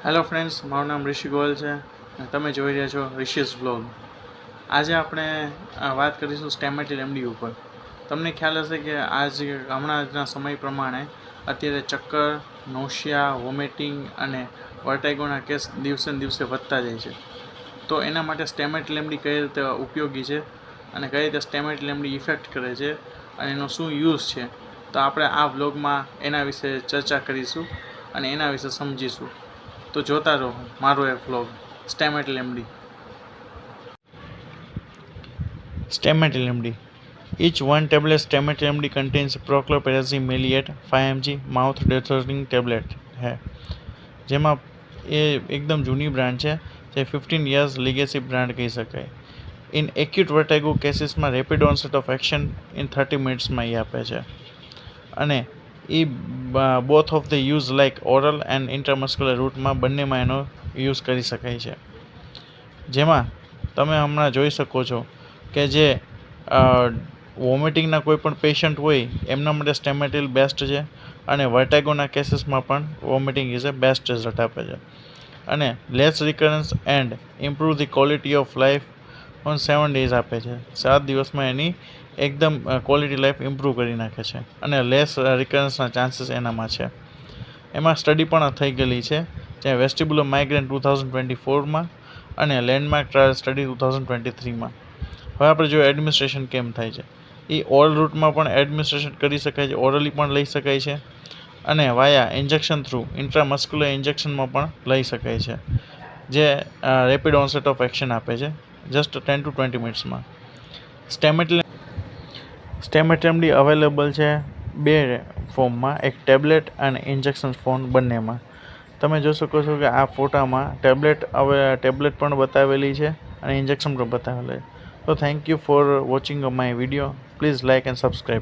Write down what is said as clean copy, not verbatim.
Hello friends, મારું નામ ઋષિ ગોયલ છે અને તમે જોઈ રહ્યા છો ઋષિસ બ્લોગ. આજે આપણે વાત કરીશું સ્ટેમેટિલ એમડી ઉપર. તમને ખ્યાલ હશે કે હમણાંના સમય પ્રમાણે અત્યારે ચક્કર, નોશિયા, વોમિટિંગ અને વર્ટાઇગોના કેસ દિવસે ને દિવસે વધતા જાય છે. તો એના માટે સ્ટેમેટિલ એમડી કઈ રીતે ઉપયોગી છે અને કઈ રીતે સ્ટેમેટિલ એમડી ઇફેક્ટ કરે છે અને એનો શું યુઝ છે, તો આપણે આ બ્લોગમાં એના વિશે ચર્ચા કરીશું અને એના વિશે સમજીશું. તો જોતા રહો મારો એક vlog Stemetil MD. Stemetil MD. Each one tablet Stemetil MD contains prochlorperazine maleate 5 mg mouth deterring tablet है, જેમાં એ એકદમ જૂની બ્રાન્ડ છે, જે 15 years legacy બ્રાન્ડ કહી શકાય. ઇન એક્યુટ વર્ટાઇગો કેસીસમાં rapid onset of action in 30 મિનિટ્સમાં એ આપે છે અને એ both of the use like oral and intramuscular રૂટમાં બંનેમાં એનો યુઝ કરી શકાય છે. જેમાં તમે હમણાં જોઈ શકો છો કે જે વોમિટિંગના કોઈ પણ પેશન્ટ હોય એમના માટે સ્ટેમેટિલ બેસ્ટ છે અને વર્ટાઇગોના કેસીસમાં પણ vomiting is a best result આપે છે અને less recurrence and improve the quality of life on 7 days આપે છે. 7 દિવસમાં એની એકદમ ક્વોલિટી લાઈફ ઇમ્પ્રૂવ કરી નાખે છે અને લેસ રિકરન્સના ચાન્સીસ એનામાં છે. એમાં સ્ટડી પણ થઈ ગયેલી છે, જ્યાં વેસ્ટિબ્યુલર માઇગ્રેન 2024માં અને લેન્ડમાર્ક ટ્રાયલ સ્ટડી 2023માં. હવે આપણે જો એડમિનિસ્ટ્રેશન કેમ થાય છે, એ ઓરલ રૂટમાં પણ એડમિનિસ્ટ્રેશન કરી શકાય છે, ઓરલી પણ લઈ શકાય છે અને વાયા ઇન્જેક્શન થ્રુ ઇન્ટ્રામસ્ક્યુલર ઇન્જેક્શનમાં પણ લઈ શકાય છે, જે રેપિડ ઓનસેટ ઓફ એક્શન આપે છે જસ્ટ 10 to 20 મિનિટ્સમાં. સ્ટેમેટિલ એમડી અવેલેબલ છે બે ફોર્મમાં, એક ટેબ્લેટ અને ઇન્જેક્શન ફોર્મ બંનેમાં. તમે જોઈ શકો છો કે આ ફોટામાં ટેબ્લેટ પણ બતાવેલી છે અને ઇન્જેક્શન પણ બતાવેલા છે. So thank you for watching my video. Please like and subscribe.